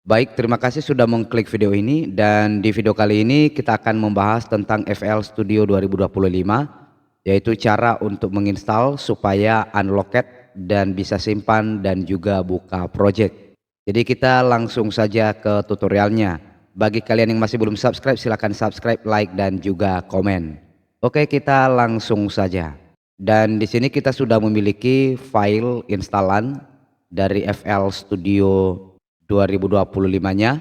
Baik, terima kasih sudah mengklik video ini dan di video kali ini kita akan membahas tentang FL Studio 2025, yaitu cara untuk menginstal supaya unlocked dan bisa simpan dan juga buka project. Jadi kita langsung saja ke tutorialnya. Bagi kalian yang masih belum subscribe, silahkan subscribe, like dan juga komen. Oke, kita langsung saja. Dan di sini kita sudah memiliki file instalan dari FL Studio 2025-nya.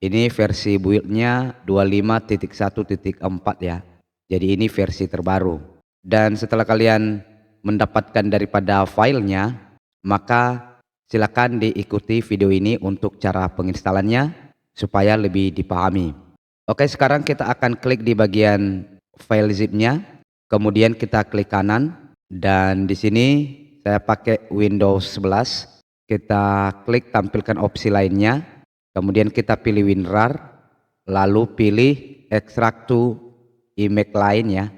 Ini versi build-nya 25.1.4 ya. Jadi ini versi terbaru. Dan setelah kalian mendapatkan daripada filenya, maka silakan diikuti video ini untuk cara penginstalannya supaya lebih dipahami. Oke, sekarang kita akan klik di bagian file zip-nya, kemudian kita klik kanan dan di sini saya pakai Windows 11. Kita klik tampilkan opsi lainnya, kemudian kita pilih WinRAR, lalu pilih extract to image line ya.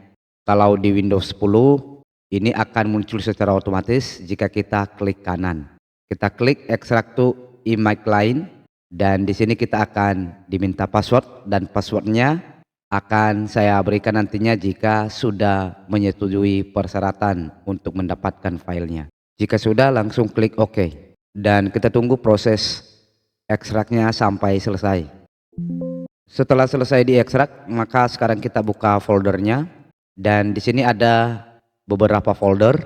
Kalau di Windows 10 ini akan muncul secara otomatis jika kita klik kanan. Kita klik extract to image line dan di sini kita akan diminta password dan passwordnya akan saya berikan nantinya jika sudah menyetujui persyaratan untuk mendapatkan filenya. Jika sudah, langsung klik OK. Dan kita tunggu proses ekstraknya sampai selesai. Setelah selesai diekstrak, maka sekarang kita buka foldernya dan di sini ada beberapa folder.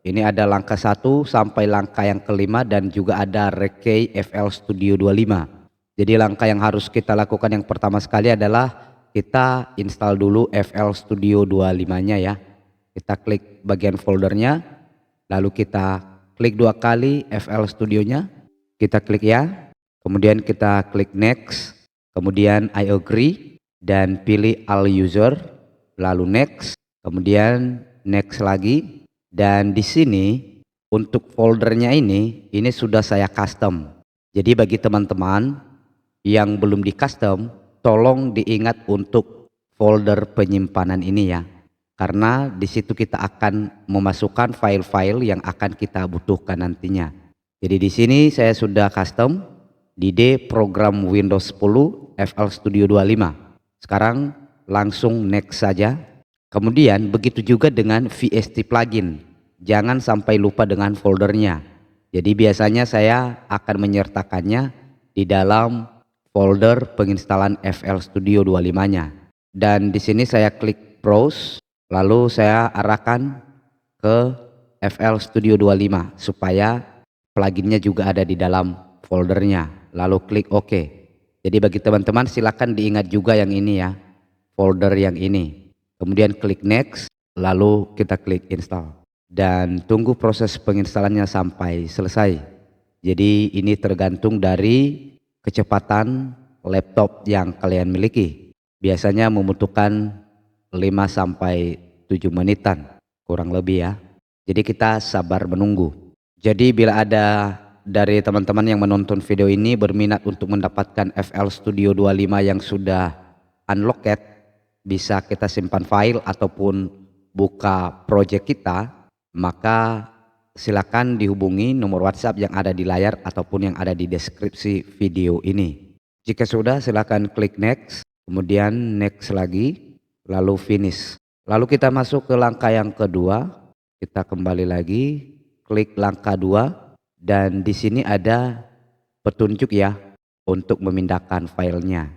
Ini ada langkah 1 sampai langkah yang kelima dan juga ada Rekey FL Studio 25. Jadi langkah yang harus kita lakukan yang pertama sekali adalah kita install dulu FL Studio 25-nya ya. Kita klik bagian foldernya, lalu kita klik 2 kali FL Studionya, kita klik ya, kemudian kita klik next, kemudian I agree dan pilih all user, lalu next, kemudian next lagi. Dan di sini untuk foldernya ini sudah saya custom. Jadi bagi teman-teman yang belum di custom, tolong diingat untuk folder penyimpanan ini ya. Karena di situ kita akan memasukkan file-file yang akan kita butuhkan nantinya. Jadi di sini saya sudah custom di D program Windows 10 FL Studio 25. Sekarang langsung next saja. Kemudian begitu juga dengan VST plugin. Jangan sampai lupa dengan foldernya. Jadi biasanya saya akan menyertakannya di dalam folder penginstalan FL Studio 25-nya. Dan di sini saya klik browse, lalu saya arahkan ke FL Studio 25 supaya pluginnya juga ada di dalam foldernya. Lalu klik OK. Jadi bagi teman-teman silakan diingat juga yang ini ya, folder yang ini. Kemudian klik next, lalu kita klik install dan tunggu proses penginstalannya sampai selesai. Jadi ini tergantung dari kecepatan laptop yang kalian miliki. Biasanya membutuhkan 5 sampai 7 menitan kurang lebih ya. Jadi kita sabar menunggu. Jadi bila ada dari teman-teman yang menonton video ini berminat untuk mendapatkan FL Studio 25 yang sudah unlocked, bisa kita simpan file ataupun buka project kita, maka silakan dihubungi nomor WhatsApp yang ada di layar ataupun yang ada di deskripsi video ini. Jika sudah, silakan klik next, kemudian next lagi, lalu finish. Lalu kita masuk ke langkah yang kedua, kita kembali lagi, klik langkah 2 dan di sini ada petunjuk ya untuk memindahkan filenya.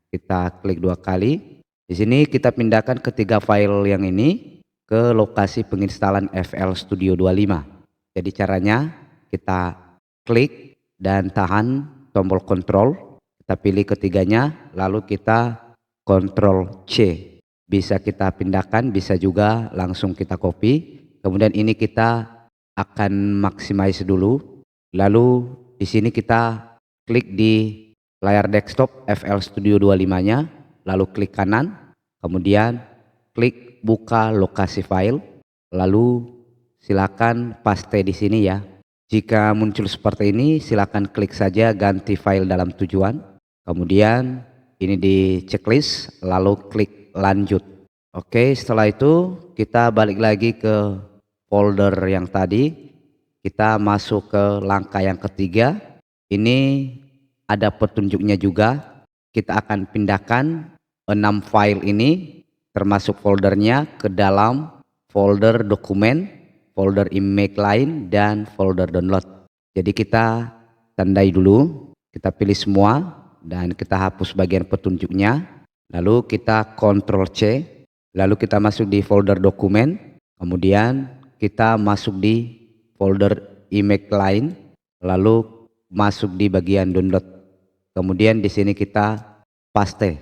Kita klik 2 kali. Di sini kita pindahkan ketiga file yang ini ke lokasi penginstalan FL Studio 25. Jadi caranya kita klik dan tahan tombol kontrol, kita pilih ketiganya, lalu kita Ctrl C. Bisa kita pindahkan, bisa juga langsung kita copy. Kemudian ini kita akan maximize dulu. Lalu di sini kita klik di layar desktop FL Studio 25-nya, lalu klik kanan, kemudian klik buka lokasi file, lalu silakan paste di sini ya. Jika muncul seperti ini, silakan klik saja ganti file dalam tujuan. Kemudian ini di checklist, lalu klik lanjut. Oke, setelah itu kita balik lagi ke folder yang tadi. Kita masuk ke langkah yang ketiga. Ini ada petunjuknya juga. Kita akan pindahkan 6 file ini termasuk foldernya ke dalam folder dokumen, folder image lain, dan folder download. Jadi kita tandai dulu, kita pilih semua dan kita hapus bagian petunjuknya, lalu kita Ctrl C, lalu kita masuk di folder dokumen, kemudian kita masuk di folder image lain, lalu masuk di bagian download, kemudian di sini kita paste.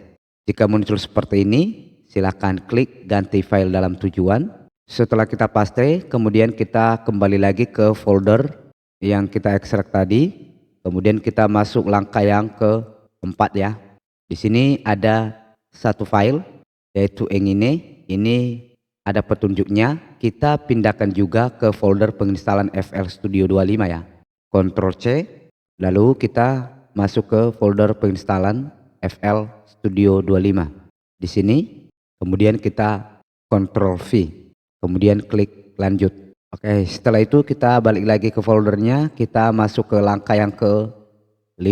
Jika muncul seperti ini, silakan klik ganti file dalam tujuan. Setelah kita paste, kemudian kita kembali lagi ke folder yang kita ekstrak tadi, kemudian kita masuk langkah yang keempat ya. Di sini ada satu file yaitu yang ini ada petunjuknya. Kita pindahkan juga ke folder penginstalan FL Studio 25 ya. Ctrl C, lalu kita masuk ke folder penginstalan FL Studio 25. Di sini kemudian kita Ctrl V, kemudian klik lanjut. Oke, setelah itu kita balik lagi ke foldernya, kita masuk ke langkah yang ke-5.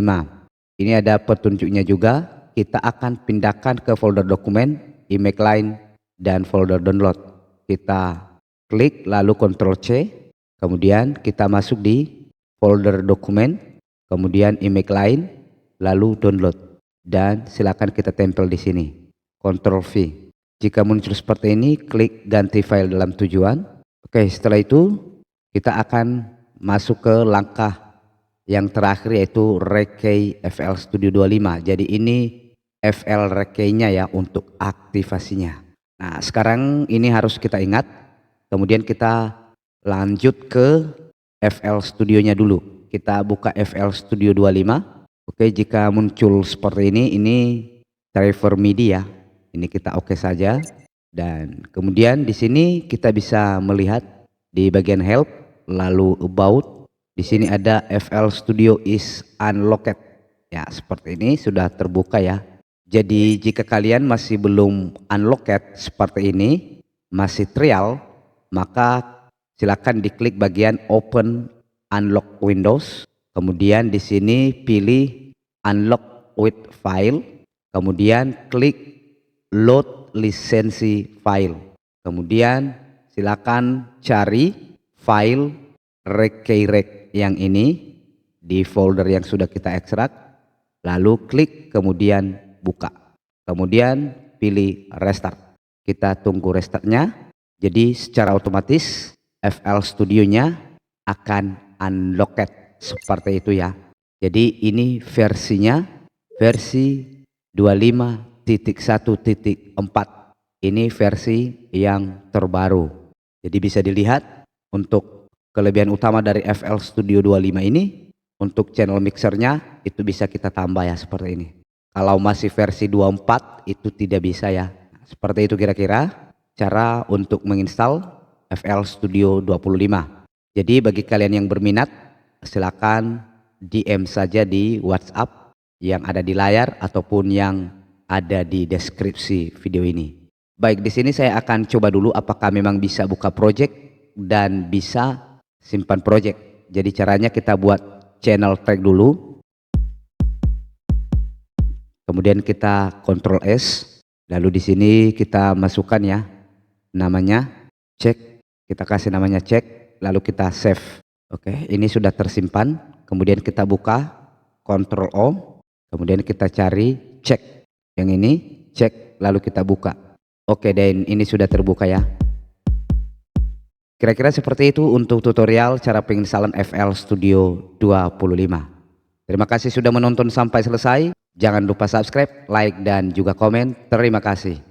Ini ada petunjuknya juga. Kita akan pindahkan ke folder dokumen, image line, dan folder download. Kita klik lalu Ctrl C, kemudian kita masuk di folder dokumen, kemudian image line, lalu download, dan silakan kita tempel di sini. Ctrl V. Jika muncul seperti ini, klik ganti file dalam tujuan. Oke, setelah itu kita akan masuk ke langkah yang terakhir yaitu Rekey FL Studio 25. Jadi ini FL Rekey-nya ya untuk aktivasinya. Nah, sekarang ini harus kita ingat. Kemudian kita lanjut ke FL Studio-nya dulu. Kita buka FL Studio 25. Oke, jika muncul seperti ini driver MIDI ya. Ini kita oke saja. Dan kemudian di sini kita bisa melihat di bagian help, lalu about, di sini ada FL Studio is unlocked. Ya, seperti ini sudah terbuka ya. Jadi jika kalian masih belum unlocked seperti ini, masih trial, maka silakan diklik bagian open unlock Windows. Kemudian di sini pilih unlock with file, kemudian klik load lisensi file, kemudian silakan cari file Rekey yang ini di folder yang sudah kita ekstrak, lalu klik kemudian buka, kemudian pilih restart. Kita tunggu restartnya. Jadi secara otomatis FL Studio-nya akan unlocked seperti itu ya. Jadi ini versinya versi 25.1.4. Ini versi yang terbaru. Jadi bisa dilihat untuk kelebihan utama dari FL Studio 25 ini, untuk channel mixernya itu bisa kita tambah ya seperti ini. Kalau masih versi 24 itu tidak bisa ya. Seperti itu kira-kira cara untuk menginstal FL Studio 25. Jadi bagi kalian yang berminat, silakan DM saja di WhatsApp yang ada di layar ataupun yang ada di deskripsi video ini. Baik, di sini saya akan coba dulu apakah memang bisa buka project dan bisa simpan project. Jadi caranya kita buat channel tag dulu. Kemudian kita Ctrl S, lalu di sini kita masukkan ya namanya cek, kita kasih namanya cek, lalu kita save. Oke, ini sudah tersimpan. Kemudian kita buka Ctrl O, kemudian kita cari cek. Yang ini cek, lalu kita buka. Oke, dan ini sudah terbuka ya. Kira-kira seperti itu untuk tutorial cara penginstalan FL Studio 25. Terima kasih sudah menonton sampai selesai. Jangan lupa subscribe, like, dan juga komen. Terima kasih.